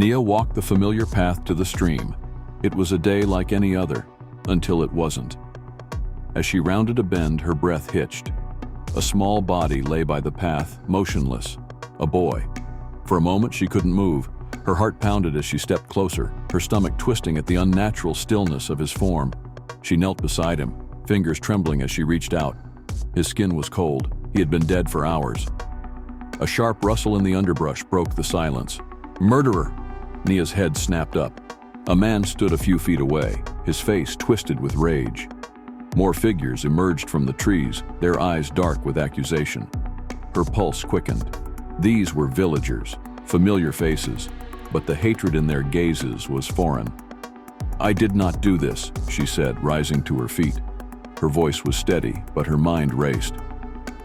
Nia walked the familiar path to the stream. It was a day like any other, until it wasn't. As she rounded a bend, her breath hitched. A small body lay by the path, motionless. A boy. For a moment, she couldn't move. Her heart pounded as she stepped closer, her stomach twisting at the unnatural stillness of his form. She knelt beside him, fingers trembling as she reached out. His skin was cold. He had been dead for hours. A sharp rustle in the underbrush broke the silence. "Murderer!" Nia's head snapped up. A man stood a few feet away, his face twisted with rage. More figures emerged from the trees, their eyes dark with accusation. Her pulse quickened. These were villagers, familiar faces, but the hatred in their gazes was foreign. "I did not do this," she said, rising to her feet. Her voice was steady, but her mind raced.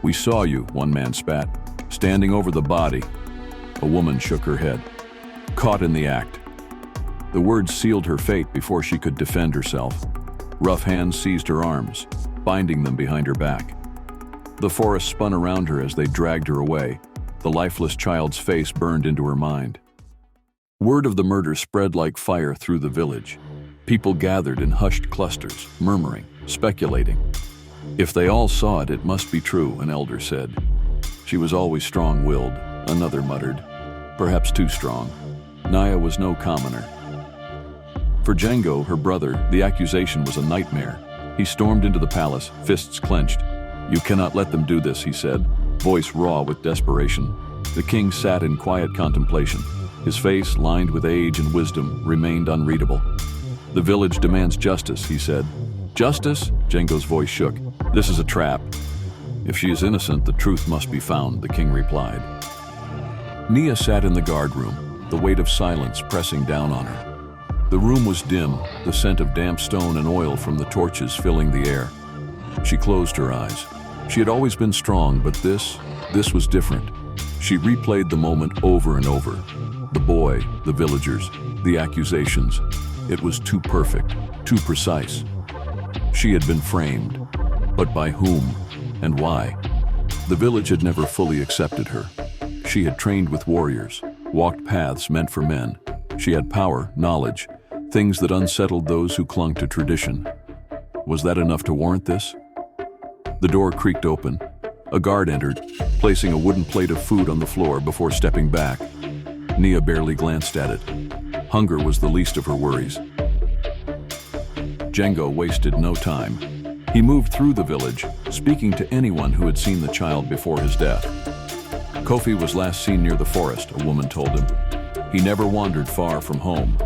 "We saw you," one man spat, "standing over the body." A woman shook her head. "Caught in the act." The words sealed her fate before she could defend herself. Rough hands seized her arms, binding them behind her back. The forest spun around her as they dragged her away. The lifeless child's face burned into her mind. Word of the murder spread like fire through the village. People gathered in hushed clusters, murmuring, speculating. "If they all saw it, it must be true," an elder said. "She was always strong-willed," another muttered. "Perhaps too strong." Nia was no commoner. For Jengo, her brother, the accusation was a nightmare. He stormed into the palace, fists clenched. "You cannot let them do this," he said, voice raw with desperation. The king sat in quiet contemplation. His face, lined with age and wisdom, remained unreadable. "The village demands justice," he said. "Justice?" Jengo's voice shook. "This is a trap." "If she is innocent, the truth must be found," the king replied. Nia sat in the guard room, the weight of silence pressing down on her. The room was dim, the scent of damp stone and oil from the torches filling the air. She closed her eyes. She had always been strong, but this was different. She replayed the moment over and over. The boy, the villagers, the accusations. It was too perfect, too precise. She had been framed, but by whom and why? The village had never fully accepted her. She had trained with warriors, walked paths meant for men. She had power, knowledge, things that unsettled those who clung to tradition. Was that enough to warrant this? The door creaked open. A guard entered, placing a wooden plate of food on the floor before stepping back. Nia barely glanced at it. Hunger was the least of her worries. Jengo wasted no time. He moved through the village, speaking to anyone who had seen the child before his death. Kofi was last seen near the forest, a woman told him. He never wandered far from home.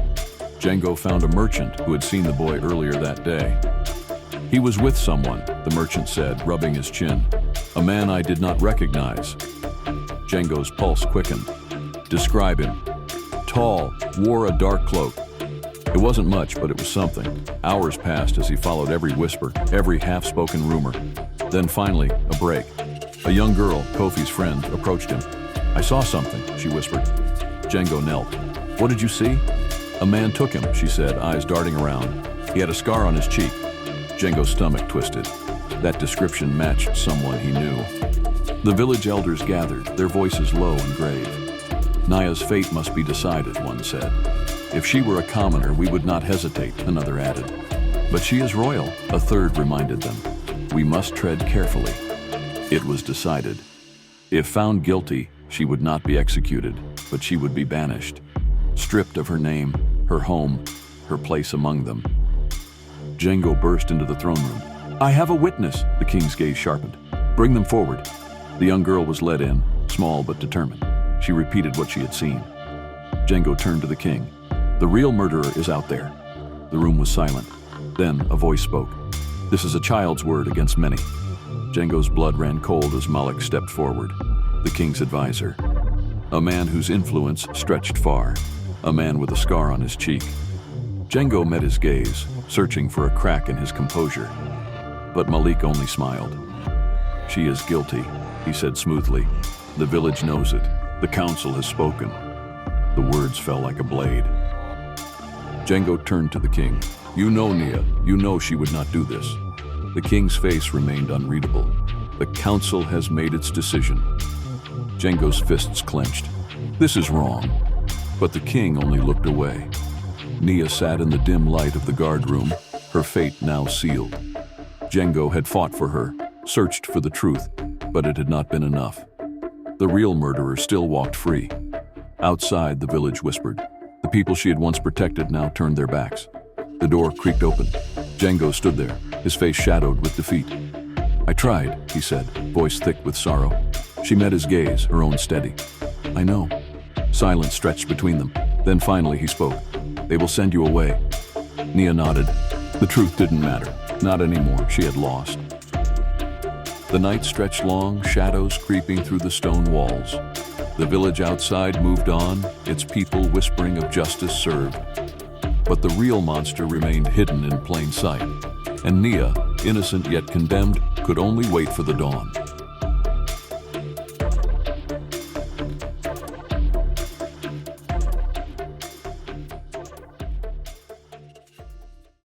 Jengo found a merchant who had seen the boy earlier that day. "He was with someone," the merchant said, rubbing his chin. "A man I did not recognize." Jengo's pulse quickened. "Describe him." "Tall, wore a dark cloak." It wasn't much, but it was something. Hours passed as he followed every whisper, every half-spoken rumor. Then finally, a break. A young girl, Kofi's friend, approached him. "I saw something," she whispered. Jengo knelt. "What did you see?" "A man took him," she said, eyes darting around. "He had a scar on his cheek." Jengo's stomach twisted. That description matched someone he knew. The village elders gathered, their voices low and grave. "Nia's fate must be decided," one said. "If she were a commoner, we would not hesitate," another added. "But she is royal," a third reminded them. "We must tread carefully." It was decided. If found guilty, she would not be executed, but she would be banished, stripped of her name, her home, her place among them. Jengo burst into the throne room. "I have a witness," the king's gaze sharpened. "Bring them forward." The young girl was led in, small but determined. She repeated what she had seen. Jengo turned to the king. "The real murderer is out there." The room was silent. Then a voice spoke. "This is a child's word against many." Jengo's blood ran cold as Malik stepped forward, the king's advisor. A man whose influence stretched far, a man with a scar on his cheek. Jengo met his gaze, searching for a crack in his composure. But Malik only smiled. "She is guilty," he said smoothly. "The village knows it. The council has spoken." The words fell like a blade. Jengo turned to the king. "You know Nia. You know she would not do this." The king's face remained unreadable. "The council has made its decision." Jengo's fists clenched. "This is wrong." But the king only looked away. Nia sat in the dim light of the guard room, her fate now sealed. Jengo had fought for her, searched for the truth, but it had not been enough. The real murderer still walked free. Outside, the village whispered. The people she had once protected now turned their backs. The door creaked open. Jengo stood there, his face shadowed with defeat. "I tried," he said, voice thick with sorrow. She met his gaze, her own steady. "I know." Silence stretched between them. Then finally he spoke. "They will send you away." Nia nodded. The truth didn't matter. Not anymore. She had lost. The night stretched long, shadows creeping through the stone walls. The village outside moved on, its people whispering of justice served. But the real monster remained hidden in plain sight. And Nia, innocent yet condemned, could only wait for the dawn.